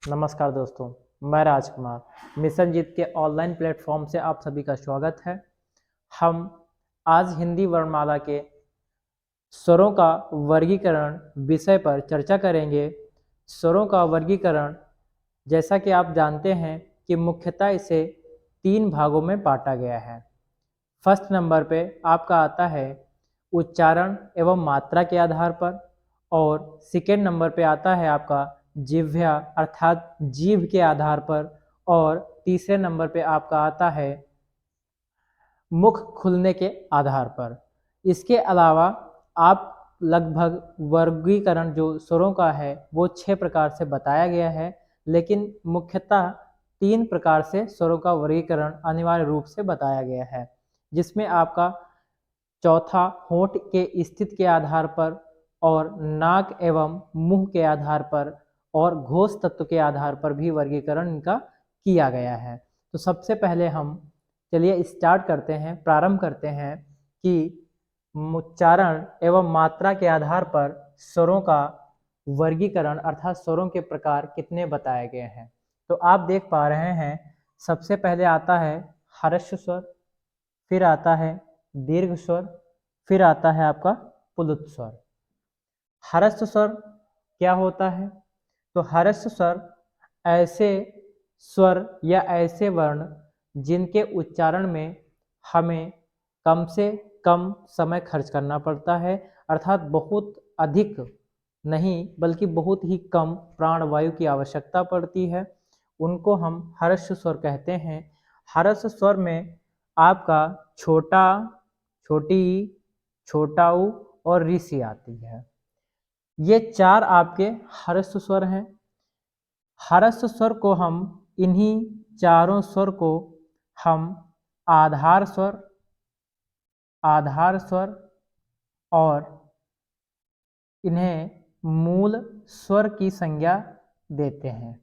नमस्कार दोस्तों, मैं राजकुमार मिशन जीत के ऑनलाइन प्लेटफॉर्म से आप सभी का स्वागत है। हम आज हिंदी वर्णमाला के स्वरों का वर्गीकरण विषय पर चर्चा करेंगे। स्वरों का वर्गीकरण, जैसा कि आप जानते हैं कि मुख्यतः इसे 3 भागों में बांटा गया है। फर्स्ट नंबर पे आपका आता है उच्चारण एवं मात्रा के आधार पर, और सेकेंड नंबर पे आता है आपका जिह्वा अर्थात जीभ के आधार पर, और तीसरे नंबर पे आपका आता है मुख खुलने के आधार पर। इसके अलावा आप लगभग वर्गीकरण जो स्वरों का है वो 6 प्रकार से बताया गया है, लेकिन मुख्यतः 3 प्रकार से स्वरों का वर्गीकरण अनिवार्य रूप से बताया गया है, जिसमें आपका चौथा होंठ के स्थिति के आधार पर, और नाक एवं मुंह के आधार पर, और घोष तत्व के आधार पर भी वर्गीकरण इनका किया गया है। तो सबसे पहले हम चलिए स्टार्ट करते हैं, प्रारंभ करते हैं कि उच्चारण एवं मात्रा के आधार पर स्वरों का वर्गीकरण अर्थात स्वरों के प्रकार कितने बताए गए हैं। तो आप देख पा रहे हैं, सबसे पहले आता है ह्रस्व स्वर, फिर आता है दीर्घ स्वर, फिर आता है आपका पुलुत स्वर। ह्रस्व स्वर क्या होता है? तो ह्रस्व स्वर ऐसे स्वर या ऐसे वर्ण जिनके उच्चारण में हमें कम से कम समय खर्च करना पड़ता है, अर्थात बहुत अधिक नहीं बल्कि बहुत ही कम प्राणवायु की आवश्यकता पड़ती है, उनको हम ह्रस्व स्वर कहते हैं। ह्रस्व स्वर में आपका छोटा, छोटी, छोटा ऊ और ऋषि आती है। ये 4 आपके ह्रस्व स्वर हैं। ह्रस्व स्वर को हम इन्हीं चारों स्वर को हम आधार स्वर, आधार स्वर और इन्हें मूल स्वर की संज्ञा देते हैं।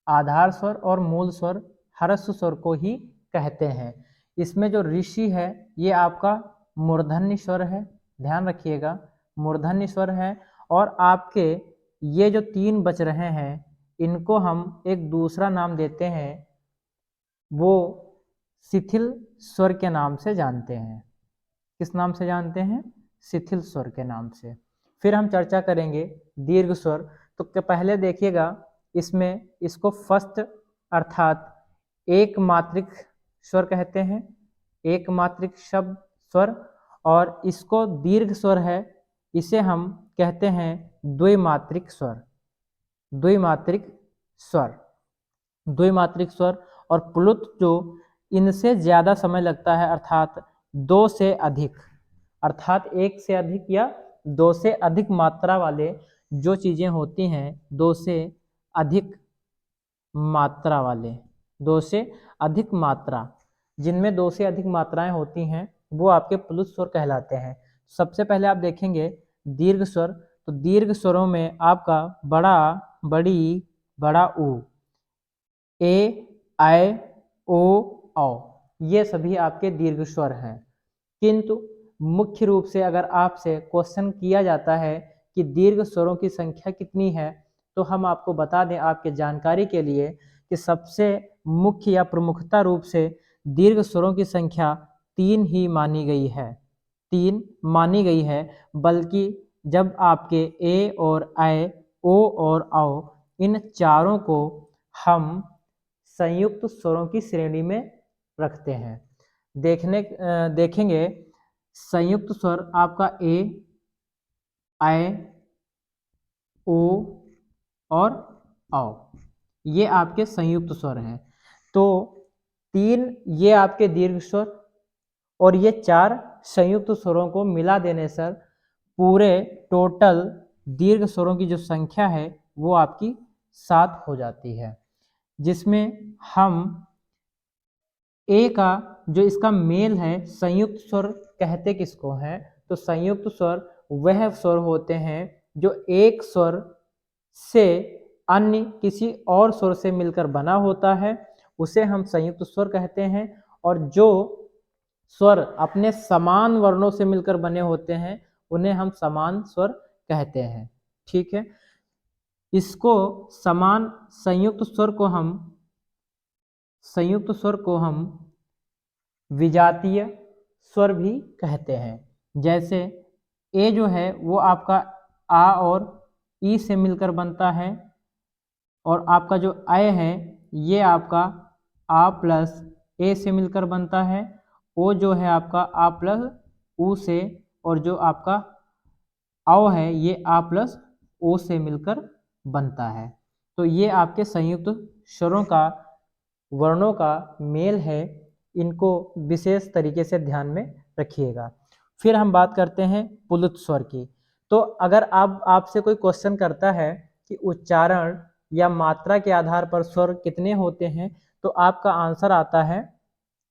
आधार स्वर और मूल स्वर ह्रस्व स्वर को ही कहते हैं। इसमें जो ऋषि है ये आपका मूर्धन्य स्वर है, ध्यान रखिएगा मूर्धन्य स्वर है। और आपके ये जो 3 बच रहे हैं इनको हम एक दूसरा नाम देते हैं, वो शिथिल स्वर के नाम से जानते हैं। किस नाम से जानते हैं? शिथिल स्वर के नाम से। फिर हम चर्चा करेंगे दीर्घ स्वर। तो पहले देखिएगा, इसमें इसको फर्स्ट अर्थात एक मात्रिक स्वर कहते हैं, एक मात्रिक शब्द स्वर, और इसको दीर्घ स्वर है, इसे हम कहते हैं द्विमात्रिक स्वर, द्विमात्रिक स्वर, द्विमात्रिक स्वर। और प्लुत जो इनसे ज़्यादा समय लगता है, अर्थात 2 से अधिक, अर्थात 1 से अधिक या 2 से अधिक मात्रा वाले जो चीज़ें होती हैं, 2 से अधिक मात्रा वाले, 2 से अधिक मात्रा, जिनमें 2 से अधिक मात्राएं होती हैं वो आपके प्लुत स्वर कहलाते हैं। सबसे पहले आप देखेंगे दीर्घ स्वर। तो दीर्घ स्वरों में आपका बड़ा, बड़ी, बड़ा ऊ, ए, ऐ, ओ, औ, ये सभी आपके दीर्घ स्वर हैं। किंतु मुख्य रूप से अगर आपसे क्वेश्चन किया जाता है कि दीर्घ स्वरों की संख्या कितनी है, तो हम आपको बता दें आपके जानकारी के लिए कि सबसे मुख्य या प्रमुखता रूप से दीर्घ स्वरों की संख्या 3 ही मानी गई है, 3 मानी गई है। बल्कि जब आपके ए और ऐ, ओ और औ, इन चारों को हम संयुक्त स्वरों की श्रेणी में रखते हैं। देखेंगे संयुक्त स्वर आपका ए, ऐ, ओ और औ, ये आपके संयुक्त स्वर हैं। तो 3 ये आपके दीर्घ स्वर, और ये 4 संयुक्त स्वरों को मिला देने से पूरे टोटल दीर्घ स्वरों की जो संख्या है वो आपकी 7 हो जाती है, जिसमें हम ए का जो इसका मेल है, संयुक्त स्वर कहते किसको हैं? तो संयुक्त स्वर वह स्वर होते हैं जो एक स्वर से अन्य किसी और स्वर से मिलकर बना होता है, उसे हम संयुक्त स्वर कहते हैं। और जो स्वर अपने समान वर्णों से मिलकर बने होते हैं उन्हें हम समान स्वर कहते हैं। ठीक है, इसको समान संयुक्त स्वर को हम विजातीय स्वर भी कहते हैं। जैसे ए जो है वो आपका आ और ई से मिलकर बनता है, और आपका जो अय है ये आपका आ प्लस ए से मिलकर बनता है। ओ जो है आपका आ प्लस ऊ से, और जो आपका औ है ये आ प्लस ओ से मिलकर बनता है। तो ये आपके संयुक्त स्वरों का, वर्णों का मेल है। इनको विशेष तरीके से ध्यान में रखिएगा। फिर हम बात करते हैं पुल्लित स्वर की। तो अगर आपसे कोई क्वेश्चन करता है कि उच्चारण या मात्रा के आधार पर स्वर कितने होते हैं, तो आपका आंसर आता है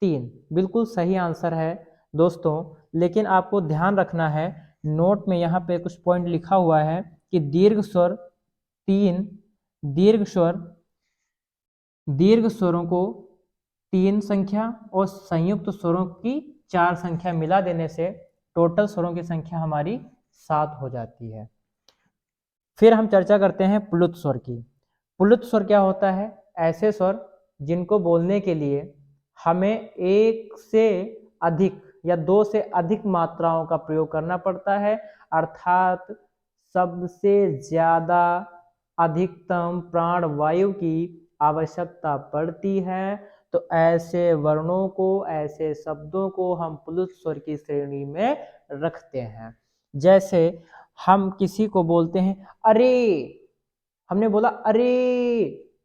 3। बिल्कुल सही आंसर है दोस्तों। लेकिन आपको ध्यान रखना है, नोट में यहाँ पे कुछ पॉइंट लिखा हुआ है कि दीर्घ स्वर 3, दीर्घ स्वरों को 3 संख्या और संयुक्त स्वरों की 4 संख्या मिला देने से टोटल स्वरों की संख्या हमारी 7 हो जाती है। फिर हम चर्चा करते हैं पुल्लित स्वर की। पुल्लित स्वर क्या होता है? ऐसे स्वर जिनको बोलने के लिए हमें 1 से अधिक या 2 से अधिक मात्राओं का प्रयोग करना पड़ता है, अर्थात सबसे ज्यादा अधिकतम प्राणवायु की आवश्यकता पड़ती है। तो ऐसे वर्णों को, ऐसे शब्दों को हम पुल्लित स्वर की श्रेणी में रखते हैं। जैसे हम किसी को बोलते हैं अरे, हमने बोला अरे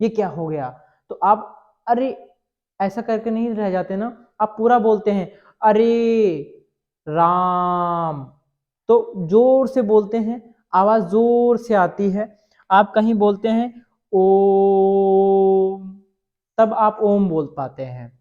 ये क्या हो गया, तो आप अरे ऐसा करके नहीं रह जाते ना, आप पूरा बोलते हैं अरे राम। तो जोर से बोलते हैं, आवाज जोर से आती है। आप कहीं बोलते हैं ओम, तब आप ओम बोल पाते हैं।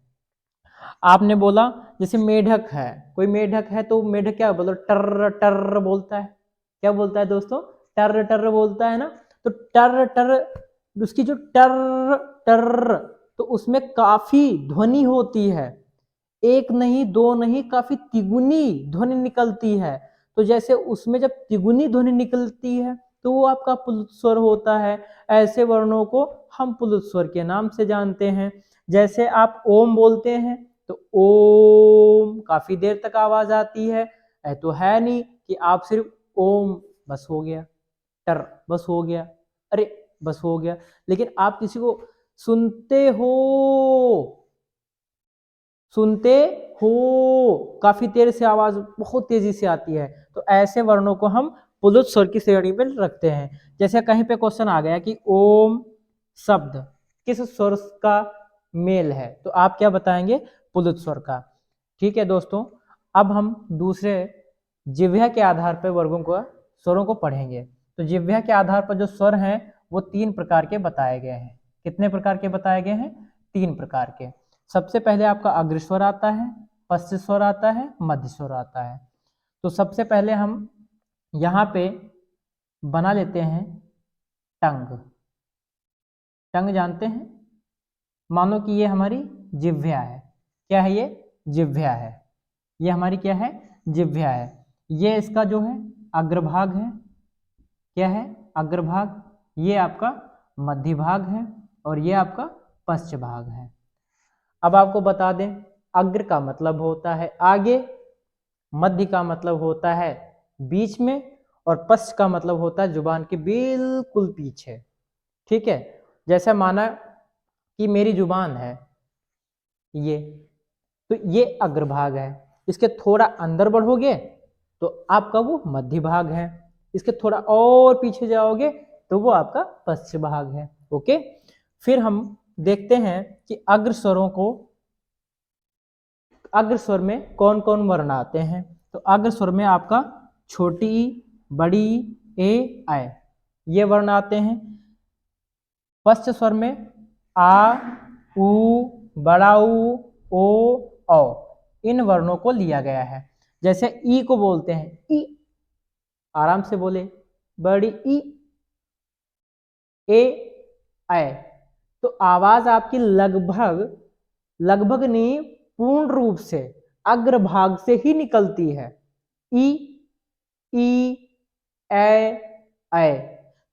आपने बोला जैसे मेढक है, कोई मेढक है तो मेढक क्या बोलता है? टर टर बोलता है। क्या बोलता है दोस्तों? टर टर बोलता है ना। तो टर टर, उसकी जो टर टर, तो उसमें काफी ध्वनि होती है, एक नहीं दो नहीं, काफी तिगुनी ध्वनि निकलती है। तो जैसे उसमें जब तिगुनी ध्वनि निकलती है तो वो आपका पुल्लित स्वर होता है। ऐसे वर्णों को हम पुल्लित स्वर के नाम से जानते हैं। जैसे आप ओम बोलते हैं तो ओम काफी देर तक आवाज आती है। तो है नहीं कि आप सिर्फ ओम बस हो गया, टर बस हो गया, अरे बस हो गया। लेकिन आप किसी को सुनते हो, काफी देर से आवाज बहुत तेजी से आती है। तो ऐसे वर्णों को हम पुल्लित स्वर की श्रेणी में रखते हैं। जैसे कहीं पे क्वेश्चन आ गया कि ओम शब्द किस स्वर का मेल है, तो आप क्या बताएंगे? पुल्लित स्वर का। ठीक है दोस्तों, अब हम दूसरे जिह्वा के आधार पर वर्गों को, स्वरों को पढ़ेंगे। तो जिह्वा के आधार पर जो स्वर हैं वो 3 प्रकार के बताए गए हैं। कितने प्रकार के बताए गए हैं? 3 प्रकार के। सबसे पहले आपका अग्रस्वर आता है, पश्च स्वर आता है, मध्य स्वर आता है। तो सबसे पहले हम यहाँ पे बना लेते हैं टंग। टंग जानते हैं? मानो कि ये हमारी जिह्वा है। क्या है ये? जिह्वा है। ये हमारी क्या है? जिह्वा है। ये इसका जो है अग्रभाग है। क्या है? अग्रभाग। ये आपका मध्य भाग है और ये आपका पश्च भाग है। अब आपको बता दें, अग्र का मतलब होता है आगे, मध्य का मतलब होता है बीच में, और पश्च का मतलब होता है जुबान के बिल्कुल पीछे। ठीक है, जैसे माना कि मेरी जुबान है ये, तो ये अग्रभाग है। इसके थोड़ा अंदर बढ़ोगे तो आपका वो मध्य भाग है, इसके थोड़ा और पीछे जाओगे तो वो आपका पश्च भाग है। ओके, फिर हम देखते हैं कि अग्र स्वर में कौन कौन वर्ण आते हैं। तो अग्र स्वर में आपका छोटी ई, बड़ी ए, आय, ये वर्ण आते हैं। पश्च स्वर में आ, उ, बड़ा ऊ, ओ, औ, इन वर्णों को लिया गया है। जैसे ई को बोलते हैं ई, आराम से बोले, बड़ी ई, ए, आय। तो आवाज आपकी लगभग नहीं, पूर्ण रूप से अग्रभाग से ही निकलती है। ई, ई, ए, ऐ।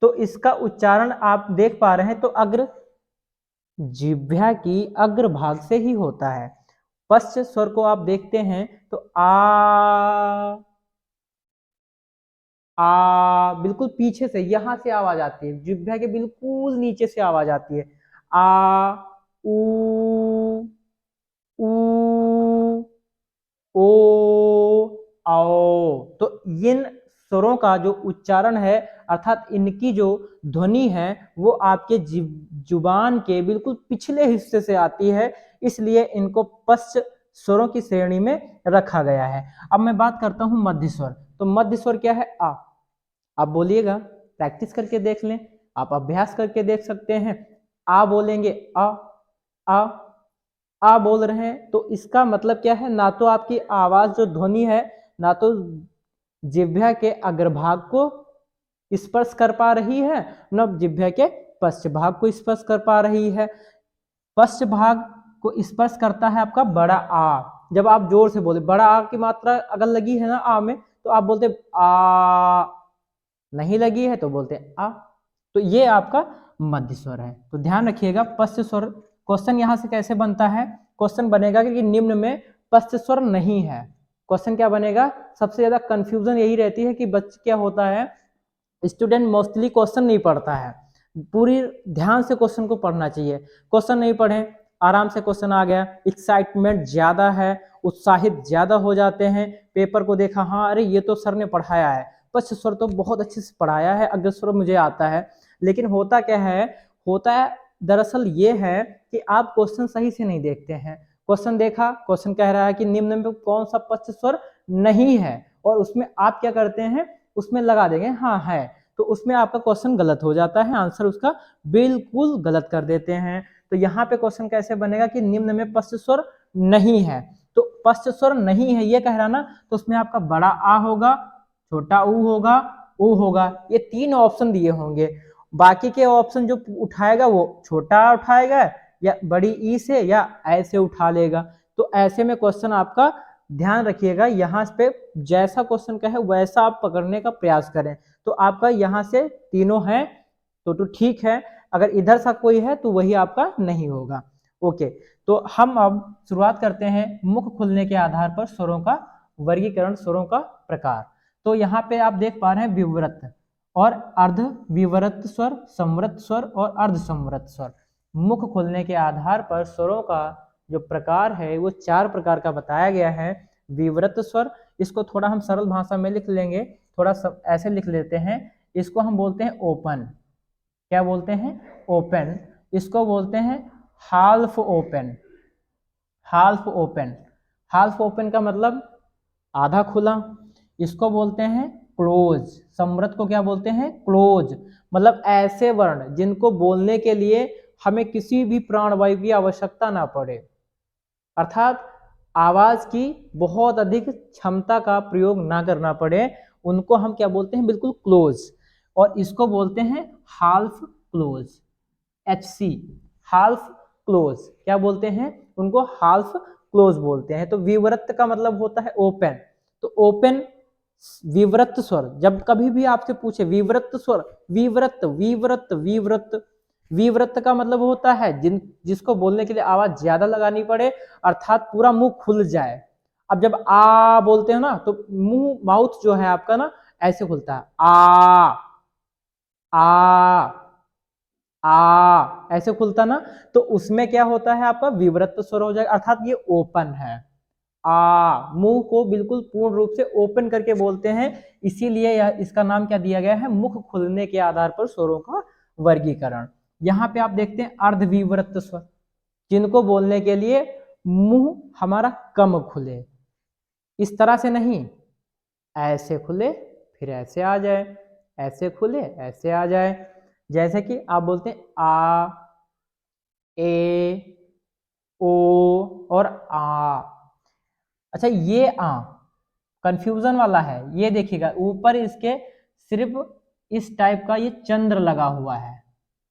तो इसका उच्चारण आप देख पा रहे हैं, तो अग्र जिह्वा की अग्र भाग से ही होता है। पश्च स्वर को आप देखते हैं तो बिल्कुल पीछे से यहां से आवाज आती है, जिह्वा के बिल्कुल नीचे से आवाज आती है। आ ऊ ऊ ओ आओ। तो इन स्वरों का जो उच्चारण है, अर्थात इनकी जो ध्वनि है, वो आपके जुबान के बिल्कुल पिछले हिस्से से आती है, इसलिए इनको पश्च स्वरों की श्रेणी में रखा गया है। अब मैं बात करता हूं मध्य स्वर। तो मध्य स्वर क्या है? आ। आप बोलिएगा, प्रैक्टिस करके देख लें, आप अभ्यास करके देख सकते हैं। आ बोलेंगे, आ आ बोल रहे हैं, तो इसका मतलब क्या है? ना तो आपकी आवाज जो ध्वनि है, ना तो जिह्वा के अग्रभाग को स्पर्श कर पा रही है, न जिह्वा के पश्च भाग को स्पर्श कर पा रही है। पश्च भाग को स्पर्श करता है आपका बड़ा आ। जब आप जोर से बोले, बड़ा आ की मात्रा अगर लगी है ना आ में, तो आप बोलते आ, नहीं लगी है तो बोलते आ। तो ये आपका मध्य स्वर है। तो ध्यान रखिएगा, पश्च स्वर क्वेश्चन यहां से कैसे बनता है? क्वेश्चन बनेगा कि निम्न में पश्च स्वर नहीं है। क्वेश्चन क्या बनेगा? सबसे ज्यादा कंफ्यूजन यही रहती है कि बच्चे क्या होता है, स्टूडेंट मोस्टली क्वेश्चन नहीं पढ़ता है। पूरी ध्यान से क्वेश्चन को पढ़ना चाहिए। क्वेश्चन नहीं पढ़े, आराम से क्वेश्चन आ गया, एक्साइटमेंट ज्यादा है, उत्साहित ज्यादा हो जाते हैं, पेपर को देखा, हाँ अरे ये तो सर ने पढ़ाया है, पश्च स्वर तो बहुत अच्छे से पढ़ाया है, अग्र स्वर मुझे आता है। लेकिन होता क्या है? होता है दरअसल ये है कि आप क्वेश्चन सही से नहीं देखते हैं। क्वेश्चन देखा, क्वेश्चन कह रहा है कि निम्न में कौन सा पश्च स्वर नहीं है, और उसमें आप क्या करते हैं? उसमें लगा देंगे हाँ है, तो उसमें आपका क्वेश्चन गलत हो जाता है, आंसर उसका बिल्कुल गलत कर देते हैं। तो यहाँ पे क्वेश्चन कैसे बनेगा कि निम्न में पश्च स्वर नहीं है। तो पश्च स्वर नहीं है ये कह रहा ना, तो उसमें आपका बड़ा आ होगा, छोटा ऊ होगा, ऊ होगा, ये तीन ऑप्शन दिए होंगे। बाकी के ऑप्शन जो उठाएगा वो छोटा उठाएगा, या बड़ी ई से, या ऐसे उठा लेगा। तो ऐसे में क्वेश्चन आपका ध्यान रखिएगा, यहाँ पे जैसा क्वेश्चन का है वैसा आप पकड़ने का प्रयास करें। तो आपका यहाँ से तीनों है तो ठीक है, अगर इधर सा कोई है तो वही आपका नहीं होगा। ओके, तो हम अब शुरुआत करते हैं मुख खुलने के आधार पर स्वरों का वर्गीकरण, स्वरों का प्रकार। तो यहाँ पे आप देख पा रहे हैं विवृत और अर्ध विवृत स्वर, संवृत स्वर और अर्ध संवृत स्वर। मुख खुलने के आधार पर स्वरों का जो प्रकार है वो 4 प्रकार का बताया गया है। विवृत स्वर, इसको थोड़ा हम सरल भाषा में लिख लेंगे, थोड़ा ऐसे लिख लेते हैं, इसको हम बोलते हैं ओपन। क्या बोलते हैं? ओपन। इसको बोलते हैं half open. Half open, half open का मतलब आधा खुला। इसको बोलते हैं क्लोज। समृद्ध को क्या बोलते हैं? क्लोज। मतलब ऐसे वर्ण जिनको बोलने के लिए हमें किसी भी प्राणवायु की आवश्यकता ना पड़े, अर्थात आवाज की बहुत अधिक क्षमता का प्रयोग ना करना पड़े, उनको हम क्या बोलते हैं? बिल्कुल क्लोज। और इसको बोलते हैं half close, HC, half close. क्या बोलते हैं? उनको हाल्फ क्लोज बोलते हैं। तो विवृत का मतलब होता है ओपन। तो ओपन विवृत स्वर, जब कभी भी आपसे पूछे विवृत स्वर, विवृत विवृत विवृत, विवृत का मतलब होता है जिसको बोलने के लिए आवाज ज्यादा लगानी पड़े, अर्थात पूरा मुंह खुल जाए। अब जब आ बोलते हो ना, तो मुंह, माउथ जो है आपका ना ऐसे खुलता है, आ ऐसे खुलता ना, तो उसमें क्या होता है? आपका विवृत स्वर हो जाएगा, अर्थात ये ओपन है। मुंह को बिल्कुल पूर्ण रूप से ओपन करके बोलते हैं, इसीलिए इसका नाम क्या दिया गया है? मुख खुलने के आधार पर स्वरों का वर्गीकरण। यहाँ पे आप देखते हैं अर्धविवृत स्वर, जिनको बोलने के लिए मुंह हमारा कम खुले, इस तरह से नहीं, ऐसे खुले फिर ऐसे आ जाए, ऐसे खुले ऐसे आ जाए। जैसे कि आप बोलते हैं आ, ए, ओ और आ। अच्छा, ये आ कंफ्यूजन वाला है, ये देखिएगा ऊपर इसके सिर्फ इस टाइप का ये चंद्र लगा हुआ है,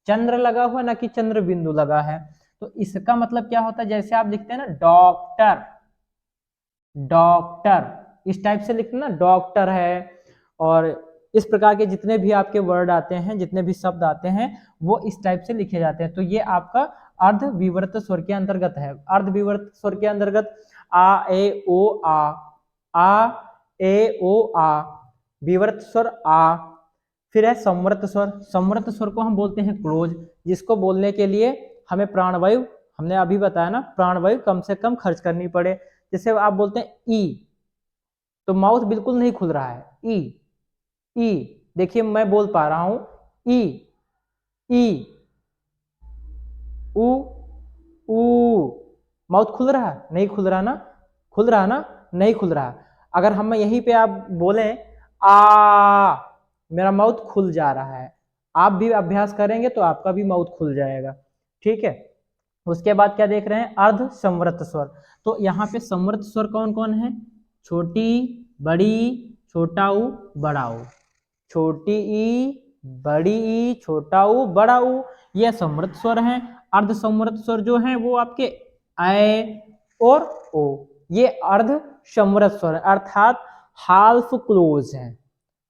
चंद्र लगा हुआ, ना कि चंद्र बिंदु लगा है। तो इसका मतलब क्या होता है? जैसे आप लिखते हैं ना डॉक्टर, डॉक्टर, इस टाइप से लिखते ना डॉक्टर है, और इस प्रकार के जितने भी आपके वर्ड आते हैं, जितने भी शब्द आते हैं, वो इस टाइप से लिखे जाते हैं। तो ये आपका अर्ध विवर्त स्वर के अंतर्गत है। अर्ध विवर्त स्वर के अंतर्गत आ ए ओ आ ए ओ आ, विवर्त स्वर आ। फिर है संवर्त स्वर। संवर्त स्वर को हम बोलते हैं क्लोज, जिसको बोलने के लिए हमें प्राणवायु, हमने अभी बताया ना, प्राणवायु कम से कम खर्च करनी पड़े। जैसे आप बोलते हैं ई, तो माउथ बिल्कुल नहीं खुल रहा है, ई ई, देखिए मैं बोल पा रहा हूं ई ई, ऊ ऊ, माउथ खुल रहा है, नहीं खुल रहा ना, खुल रहा ना, नहीं खुल रहा। अगर हम यहीं पे आप बोलें आ, मेरा माउथ खुल जा रहा है। आप भी अभ्यास करेंगे तो आपका भी माउथ खुल जाएगा, ठीक है। उसके बाद क्या देख रहे हैं, अर्ध संवृत स्वर। तो यहाँ पे संवृत स्वर कौन कौन है, छोटी, बड़ी, छोटा ऊ, बड़ा ऊ। छोटी ई, बड़ी ई, छोटा ऊ, बड़ा ऊ, ये संवृत स्वर हैं। अर्ध संवृत स्वर जो हैं वो आपके ऐ और ओ, ये अर्ध संवृत स्वर है, अर्थात हाल्फ क्लोज है।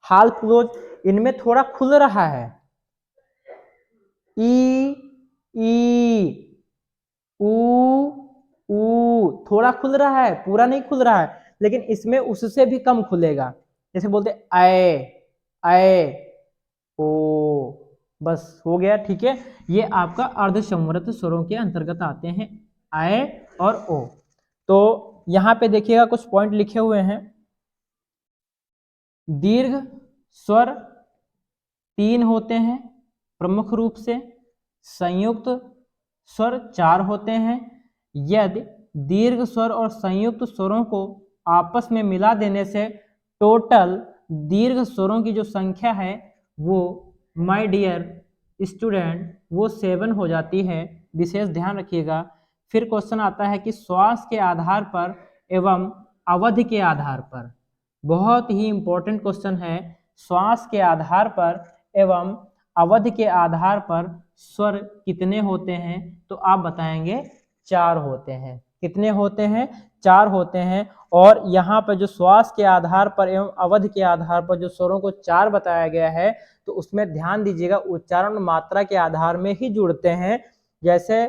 हाल्फ क्लोज, इनमें थोड़ा खुल रहा है, ई ई, ऊ, थोड़ा खुल रहा है, पूरा नहीं खुल रहा है, लेकिन इसमें उससे भी कम खुलेगा। जैसे बोलते ऐ ओ, बस हो गया, ठीक है। ये आपका अर्ध संवृत स्वरों के अंतर्गत आते हैं, ऐ और ओ। तो यहाँ पे देखिएगा कुछ पॉइंट लिखे हुए हैं। दीर्घ स्वर 3 होते हैं प्रमुख रूप से, संयुक्त स्वर 4 होते हैं। यदि दीर्घ स्वर और संयुक्त स्वरों को आपस में मिला देने से टोटल दीर्घ स्वरों की जो संख्या है वो, माय डियर स्टूडेंट, वो 7 हो जाती है। विशेष ध्यान रखिएगा। फिर क्वेश्चन आता है कि श्वास के आधार पर एवं अवधि के आधार पर, बहुत ही इंपॉर्टेंट क्वेश्चन है। श्वास के आधार पर एवं अवधि के आधार पर स्वर कितने होते हैं, तो आप बताएंगे 4 होते हैं। कितने होते हैं, 4 होते हैं। और यहाँ पर जो श्वास के आधार पर एवं अवधि के आधार पर जो स्वरों को 4 बताया गया है, तो उसमें ध्यान दीजिएगा, उच्चारण मात्रा के आधार में ही जुड़ते हैं। जैसे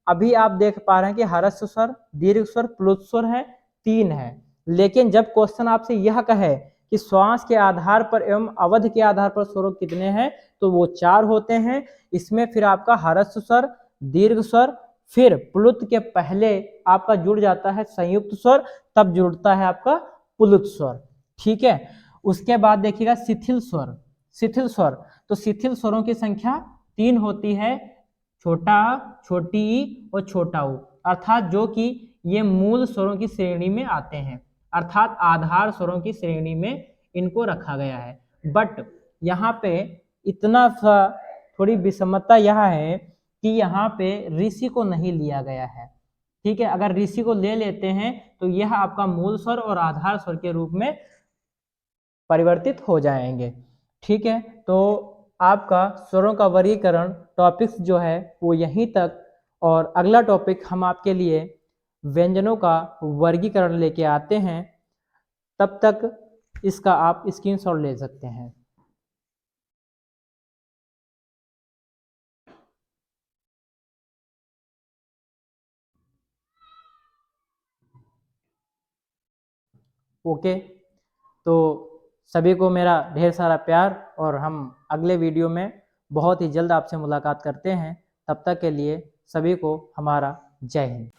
अभी आप देख पा रहे हैं कि ह्रस्व स्वर, दीर्घ स्वर, प्लुत स्वर है, 3 है। लेकिन जब क्वेश्चन आपसे यह कहे कि श्वास के आधार पर एवं अवधि के आधार पर स्वरों कितने हैं, तो वो 4 होते हैं। इसमें फिर आपका ह्रस्व स्वर, दीर्घ स्वर, फिर प्लुत के पहले आपका जुड़ जाता है संयुक्त स्वर, तब जुड़ता है आपका प्लुत स्वर, ठीक है। उसके बाद देखिएगा शिथिल स्वर। शिथिल स्वर, तो शिथिल स्वरों की संख्या 3 होती है, छोटा, छोटी ई और छोटा ऊ, अर्थात जो कि ये मूल स्वरों की श्रेणी में आते हैं, अर्थात आधार स्वरों की श्रेणी में इनको रखा गया है। बट यहाँ पे इतना सा थोड़ी विषमता यह है कि यहाँ पे ऋषि को नहीं लिया गया है, ठीक है। अगर ऋषि को ले लेते हैं तो यह आपका मूल स्वर और आधार स्वर के रूप में परिवर्तित हो जाएंगे, ठीक है। तो आपका स्वरों का वर्गीकरण टॉपिक्स जो है वो यहीं तक, और अगला टॉपिक हम आपके लिए व्यंजनों का वर्गीकरण लेके आते हैं। तब तक इसका आप स्क्रीनशॉट ले सकते हैं। ओके, तो सभी को मेरा ढेर सारा प्यार, और हम अगले वीडियो में बहुत ही जल्द आपसे मुलाकात करते हैं। तब तक के लिए सभी को हमारा जय हिंद।